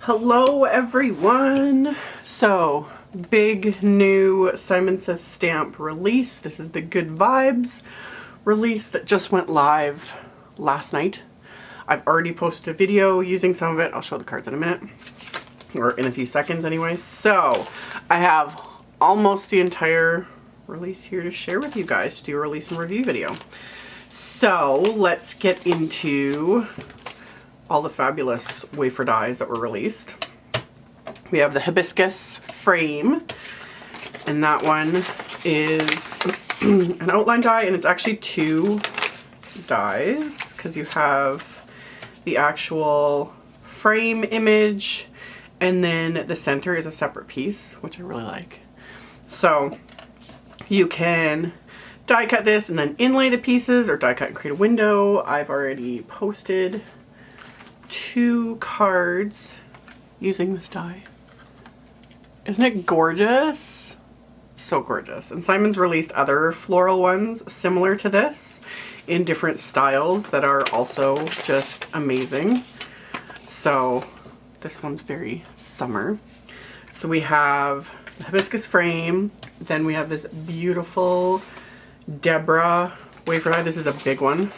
Hello everyone! So, big new Simon Says stamp release. This is the Good Vibes release that just went live last night. I've already posted a video using some of it. I'll show the cards in a minute, or in a few seconds anyway. So, I have almost the entire release here to share with you guys to do a release and review video. So, let's get into all the fabulous wafer dies that were released. We have the Hibiscus frame, and that one is an outline die, and it's actually two dies because you have the actual frame image and then the center is a separate piece, which I really like. So you can die cut this and then inlay the pieces, or die cut and create a window. I've already posted 2 cards using this die. Isn't it gorgeous? So gorgeous. And Simon's released other floral ones similar to this in different styles that are also just amazing. So this one's very summer. So we have the Hibiscus frame, then we have this beautiful Deborah wafer die. This is a big one.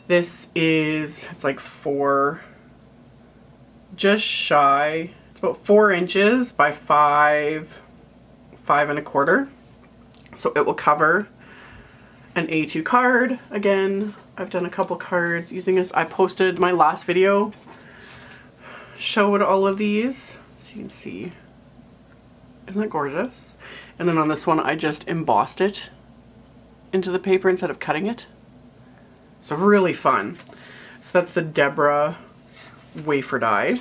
This is, it's like 4, just shy, it's about 4 inches by 5 1/4. So it will cover an A2 card. Again, I've done a couple cards using this. I posted my last video, showed all of these, so you can see. Isn't that gorgeous? And then on this one, I just embossed it into the paper instead of cutting it. So really fun. So that's the Deborah wafer die.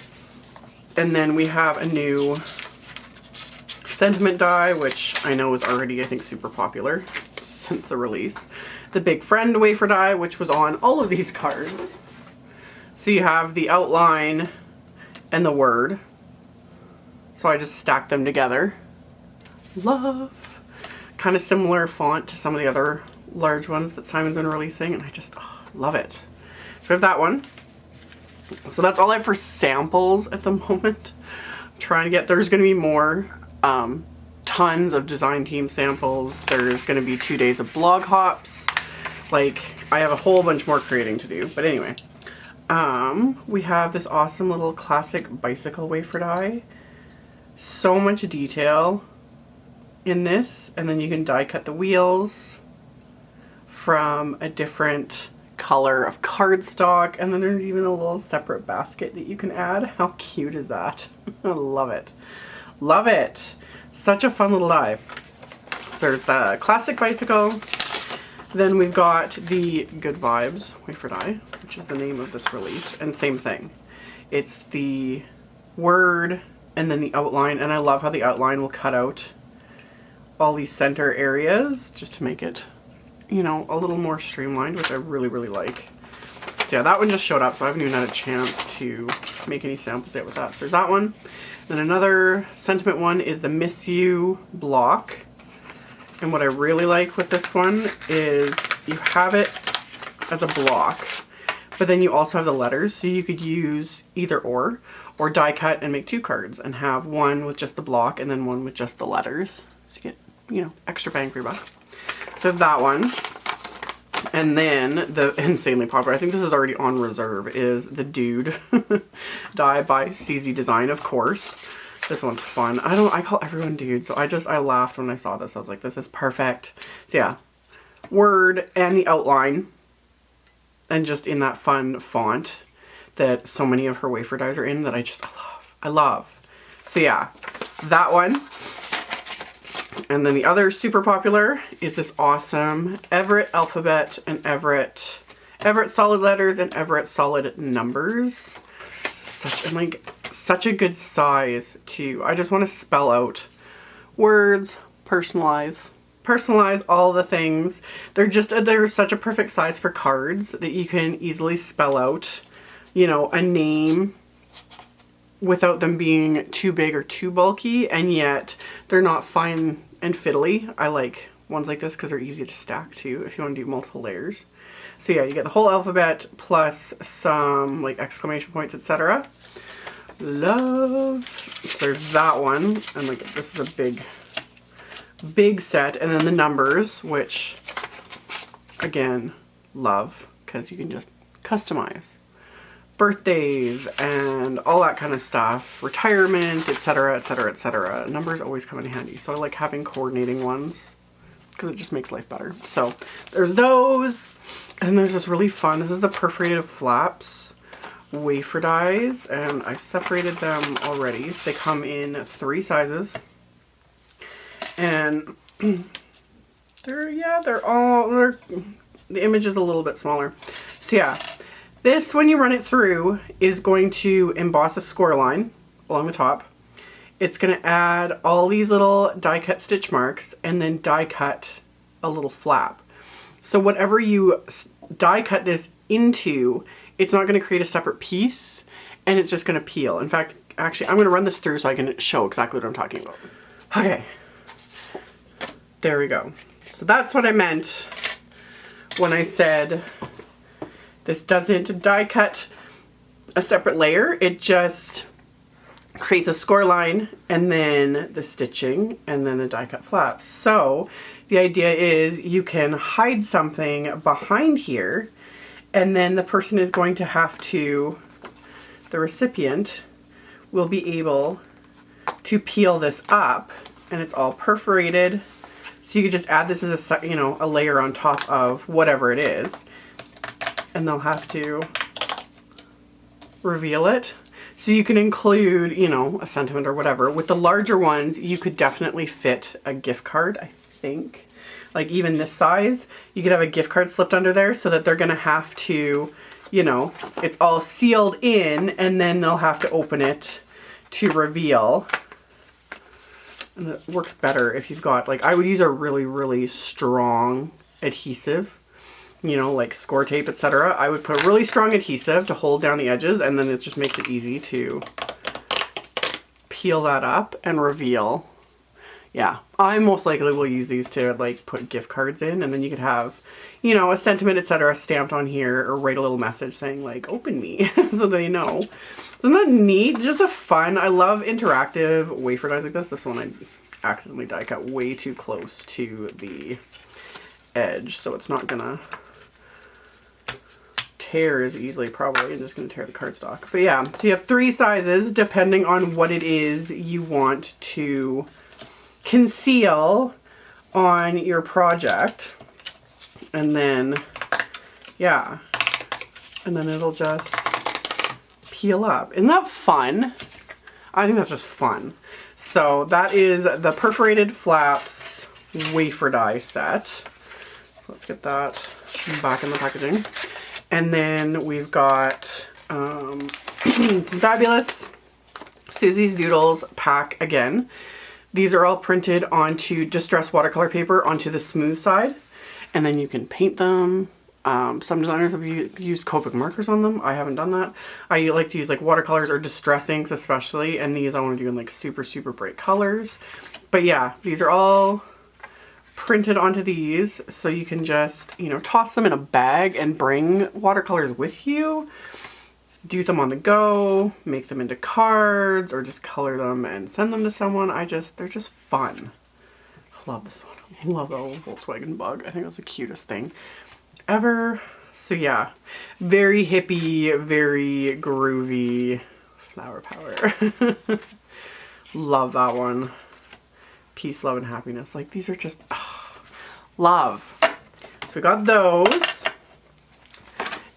And then we have a new sentiment die, which I know is already, I think, super popular since the release. The Big Friend wafer die, which was on all of these cards. So you have the outline and the word. So I just stacked them together. Love. Kind of similar font to some of the other large ones that Simon's been releasing, and I just love it. So we have that one. So that's all I have for samples at the moment. I'm trying to get, there's going to be more, tons of design team samples. There's going to be 2 days of blog hops. Like, I have a whole bunch more creating to do. But anyway, we have this awesome little classic bicycle wafer die. So much detail in this, and then you can die cut the wheels from a different color of cardstock, and then there's even a little separate basket that you can add. How cute is that? I love it. Love it. Such a fun little die. There's the classic bicycle. Then we've got the Good Vibes wafer die, which is the name of this release, and same thing. It's the word and then the outline, and I love how the outline will cut out all these center areas just to make it, you know, a little more streamlined, which I really, really like. So yeah, that one just showed up, so I haven't even had a chance to make any samples yet with that. So there's that one. Then another sentiment one is the Miss You block. And what I really like with this one is you have it as a block, but then you also have the letters, so you could use either or die cut and make 2 cards and have one with just the block and then one with just the letters. So you get, you know, extra bang for your buck. So that one. And then the insanely popular, I think this is already on reserve, is the Dude die by Suzy Design, of course. This one's fun. I call everyone Dude, so I laughed when I saw this. I was like, this is perfect. So yeah, word and the outline, and just in that fun font that so many of her wafer dies are in that I love. So yeah, that one. And then the other super popular is this awesome Everett alphabet and Everett solid letters and Everett solid numbers. Such a good size too. I just want to spell out words, personalize all the things. They're such a perfect size for cards that you can easily spell out, you know, a name without them being too big or too bulky, and yet they're not fine and fiddly. I like ones like this because they're easy to stack too if you want to do multiple layers. So yeah, you get the whole alphabet plus some like exclamation points, etc. love. So there's that one, and like this is a big set, and then the numbers, which again, love, because you can just customize birthdays and all that kind of stuff, retirement, etc, etc, etc. Numbers always come in handy, so I like having coordinating ones because it just makes life better. So there's those, and there's this really fun, this is the Perforated Flaps wafer dies, and I've separated them already. So they come in 3 sizes, and the image is a little bit smaller. So yeah, this, when you run it through, is going to emboss a score line along the top. It's going to add all these little die cut stitch marks and then die cut a little flap. So whatever you die cut this into, it's not going to create a separate piece, and it's just going to peel. In fact, actually, I'm going to run this through so I can show exactly what I'm talking about. Okay, there we go. So that's what I meant when I said this doesn't die cut a separate layer. It just creates a score line and then the stitching and then the die cut flaps. So the idea is you can hide something behind here, and then the person is going to have to, the recipient will be able to peel this up, and it's all perforated. So you could just add this as a, you know, a layer on top of whatever it is, and they'll have to reveal it. So you can include, you know, a sentiment or whatever. With the larger ones, you could definitely fit a gift card, I think. Like even this size, you could have a gift card slipped under there so that they're gonna have to, you know, it's all sealed in, and then they'll have to open it to reveal. And it works better if you've got, like, I would use a really, really strong adhesive, you know, like score tape, etc. I would put a really strong adhesive to hold down the edges, and then it just makes it easy to peel that up and reveal. Yeah, I most likely will use these to like put gift cards in, and then you could have, you know, a sentiment, etc. stamped on here, or write a little message saying like, open me, so they know. So isn't that neat? Just a fun, I love interactive wafer dies like this. This one I accidentally die cut way too close to the edge, so it's not gonna tear as easily probably, and just gonna tear the cardstock. But yeah, so you have 3 sizes depending on what it is you want to conceal on your project, and then yeah, and then it'll just peel up. Isn't that fun? I think that's just fun. So that is the Perforated Flaps wafer die set. So let's get that back in the packaging. And then we've got some fabulous Suzy's Doodles pack again. These are all printed onto distressed watercolor paper onto the smooth side, and then you can paint them. Some designers have used Copic markers on them. I haven't done that. I like to use like watercolors or distress inks especially, and these I want to do in like super, super bright colors. But yeah, these are all printed onto these, so you can just, you know, toss them in a bag and bring watercolors with you. Do them on the go, make them into cards, or just color them and send them to someone. They're just fun. I love this one. I love the old Volkswagen bug. I think that's the cutest thing ever. So yeah, very hippie, very groovy flower power. Love that one. Peace, love, and happiness. Like, these are just love. So we got those.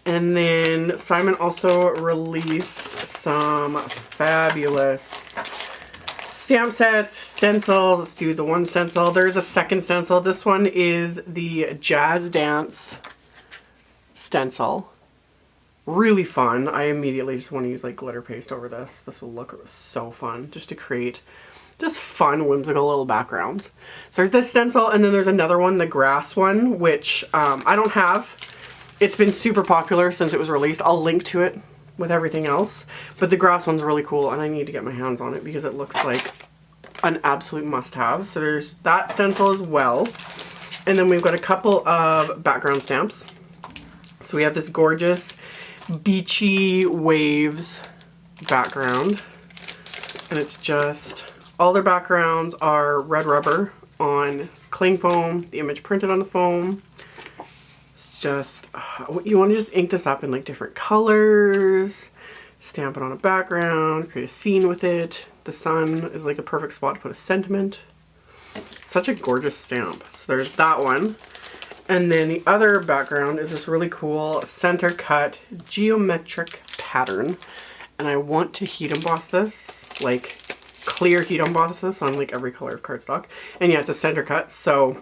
And then Simon also released some fabulous stamp sets, stencils. Let's do the one stencil. There's a second stencil. This one is the Jazz Dance stencil. Really fun. I immediately just want to use like glitter paste over this. This will look so fun just to create just fun, whimsical little backgrounds. So there's this stencil, and then there's another one, the grass one, which I don't have. It's been super popular since it was released. I'll link to it with everything else. But the grass one's really cool, and I need to get my hands on it because it looks like an absolute must-have. So there's that stencil as well. And then we've got a couple of background stamps. So we have this gorgeous Beachy Waves background. And it's just, all their backgrounds are red rubber on cling foam, the image printed on the foam. It's just, you want to just ink this up in like different colors, stamp it on a background, create a scene with it. The sun is like a perfect spot to put a sentiment. Such a gorgeous stamp. So there's that one. And then the other background is this really cool center cut geometric pattern. And I want to heat emboss this, like clear heat emboss this on like every color of cardstock. And yeah, it's a center cut. So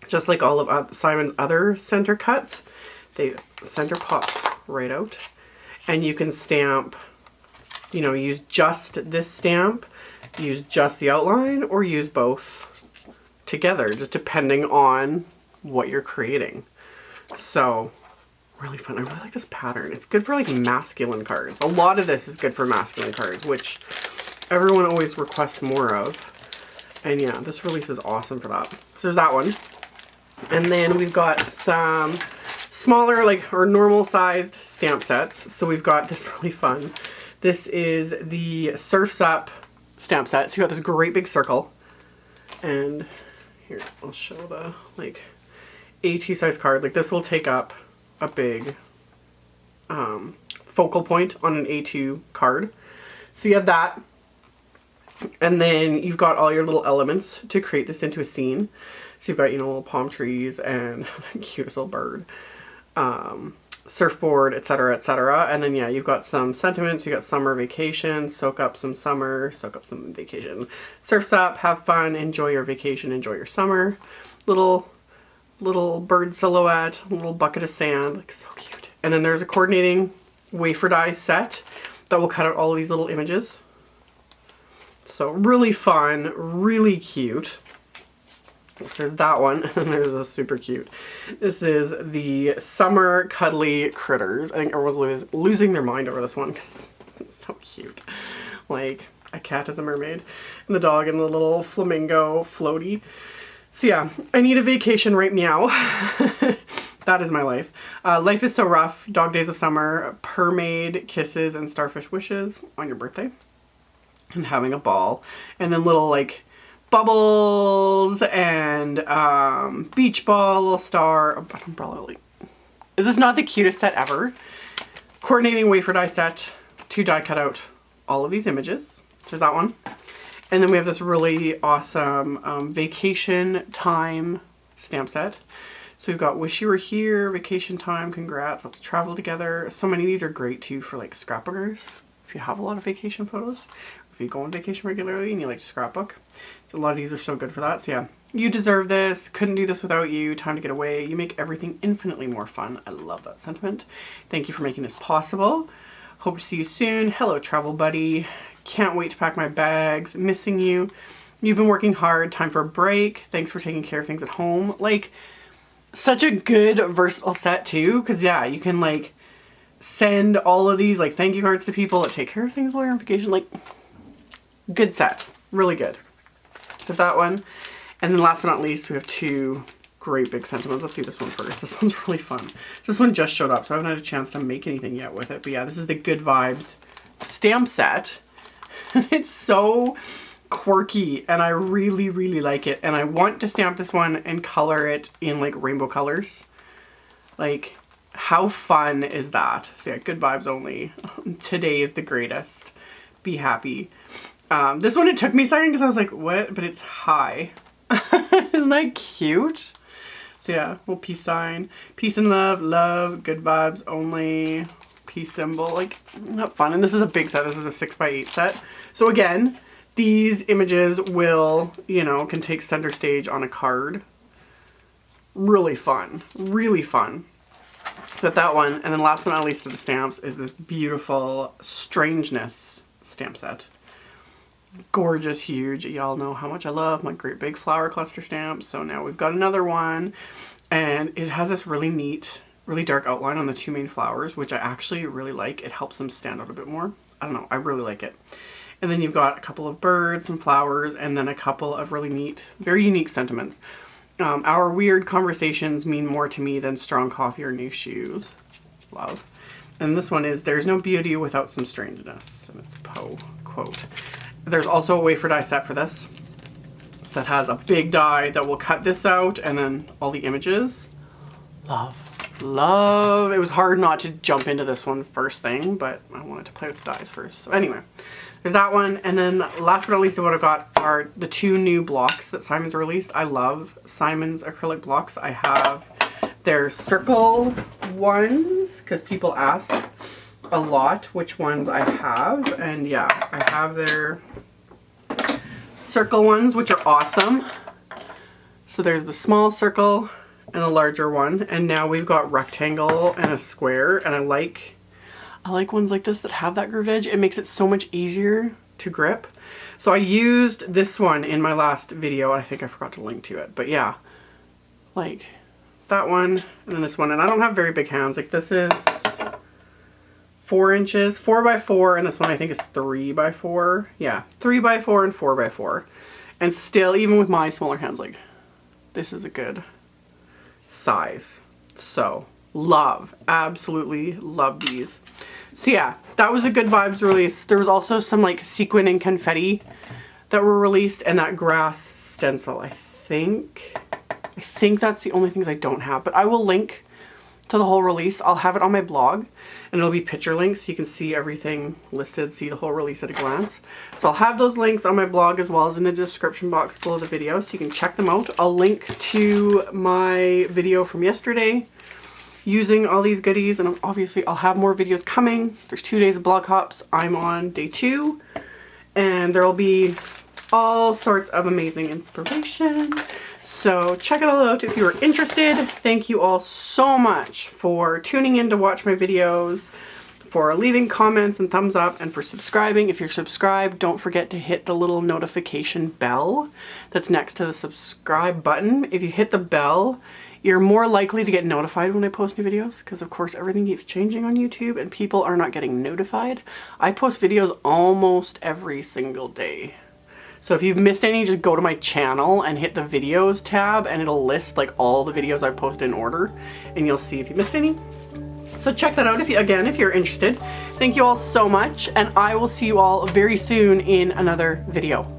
just like all of Simon's other center cuts, they center pops right out. And you can stamp, you know, use just this stamp, use just the outline, or use both together, just depending on what you're creating. So really fun. I really like this pattern. It's good for like masculine cards. A lot of this is good for masculine cards, which everyone always requests more of. And yeah, this release is awesome for that. So there's that one. And then we've got some smaller, like, or normal sized stamp sets. So we've got this really fun. This is the Surf's Up stamp set. So you got this great big circle. And here, I'll show the like A2 size card. Like this will take up a big focal point on an A2 card. So you have that. And then you've got all your little elements to create this into a scene. So you've got, you know, little palm trees and the cutest little bird, surfboard, etc., etc. And then, yeah, you've got some sentiments. You got summer vacation, soak up some summer, soak up some vacation. Surf's up, have fun, enjoy your vacation, enjoy your summer. Little bird silhouette, a little bucket of sand, like so cute. And then there's a coordinating wafer die set that will cut out all of these little images. So really fun, really cute. So there's that one, and there's a super cute. This is the Summer Cuddly Critters. I think everyone's losing their mind over this one because it's so cute. Like a cat as a mermaid, and the dog and the little flamingo floaty. So yeah, I need a vacation right meow. That is my life. Life is so rough. Dog days of summer, permaid kisses and starfish wishes on your birthday. And having a ball. And then little like bubbles and beach ball, little star, umbrella. Like, is this not the cutest set ever? Coordinating wafer die set to die cut out all of these images. So there's that one. And then we have this really awesome vacation time stamp set. So we've got Wish You Were Here, Vacation Time, Congrats, Let's Travel Together. So many of these are great too for like scrapbookers. If you have a lot of vacation photos, if you go on vacation regularly and you like to scrapbook, a lot of these are so good for that. So yeah, you deserve this. Couldn't do this without you. Time to get away. You make everything infinitely more fun. I love that sentiment. Thank you for making this possible. Hope to see you soon. Hello, travel buddy. Can't wait to pack my bags. Missing you. You've been working hard. Time for a break. Thanks for taking care of things at home. Like, such a good versatile set too. Because yeah, you can like send all of these like thank you cards to people that take care of things while you're on vacation. Like, good set. Really good. So that one. And then last but not least, we have two great big sentiments. Let's see this one first. This one's really fun. So this one just showed up, so I haven't had a chance to make anything yet with it. But yeah, this is the Good Vibes stamp set. It's so quirky and I really, really like it. And I want to stamp this one and color it in like rainbow colors. Like, how fun is that? So yeah, good vibes only. Today is the greatest. Be happy. This one, it took me a second because I was like, what? But it's high. Isn't that cute? So yeah, little peace sign. Peace and love, love, good vibes only. Peace symbol, like, not fun. And this is a big set. This is a 6x8 set. So again, these images will, you know, can take center stage on a card. Really fun. Really fun. So that one. And then last but not least of the stamps is this beautiful Strangeness stamp set. Gorgeous, huge. Y'all know how much I love my great big flower cluster stamps. So now we've got another one. And it has this really neat, really dark outline on the two main flowers, which I actually really like. It helps them stand out a bit more. I don't know. I really like it. And then you've got a couple of birds, some flowers, and then a couple of really neat, very unique sentiments. Our weird conversations mean more to me than strong coffee or new shoes. Love. And this one is, there's no beauty without some strangeness. And it's a Poe quote. There's also a wafer die set for this that has a big die that will cut this out and then all the images. Love. It was hard not to jump into this one first thing, but I wanted to play with the dies first. So anyway, there's that one. And then last but not least, what I've got are the 2 new blocks that Simon's released. I love Simon's acrylic blocks. I have their circle ones because people ask a lot which ones I have. And yeah, I have their circle ones, which are awesome. So there's the small circle and a larger one, and now we've got rectangle and a square, and I like ones like this that have that grooved edge. It makes it so much easier to grip. So I used this one in my last video. I think I forgot to link to it, but yeah, like that one and then this one. And I don't have very big hands. Like this is 4 inches, 4x4, and this one I think is 3x4. Yeah, 3x4 and 4x4. And still, even with my smaller hands, like this is a good size. So love, absolutely love these. So yeah, that was a Good Vibes release. There was also some like sequin and confetti that were released, and that grass stencil. I think that's the only things I don't have, but I will link to the whole release. I'll have it on my blog, and it'll be picture links so you can see everything listed, see the whole release at a glance. So I'll have those links on my blog as well as in the description box below the video, so you can check them out. I'll link to my video from yesterday using all these goodies, and obviously I'll have more videos coming. There's 2 days of blog hops. I'm on day 2, and there'll be all sorts of amazing inspiration. So check it all out if you are interested. Thank you all so much for tuning in to watch my videos, for leaving comments and thumbs up, and for subscribing. If you're subscribed, don't forget to hit the little notification bell that's next to the subscribe button. If you hit the bell, you're more likely to get notified when I post new videos, because of course everything keeps changing on YouTube and people are not getting notified. I post videos almost every single day. So if you've missed any, just go to my channel and hit the videos tab, and it'll list like all the videos I've posted in order, and you'll see if you missed any. So check that out if you're interested. Thank you all so much, and I will see you all very soon in another video.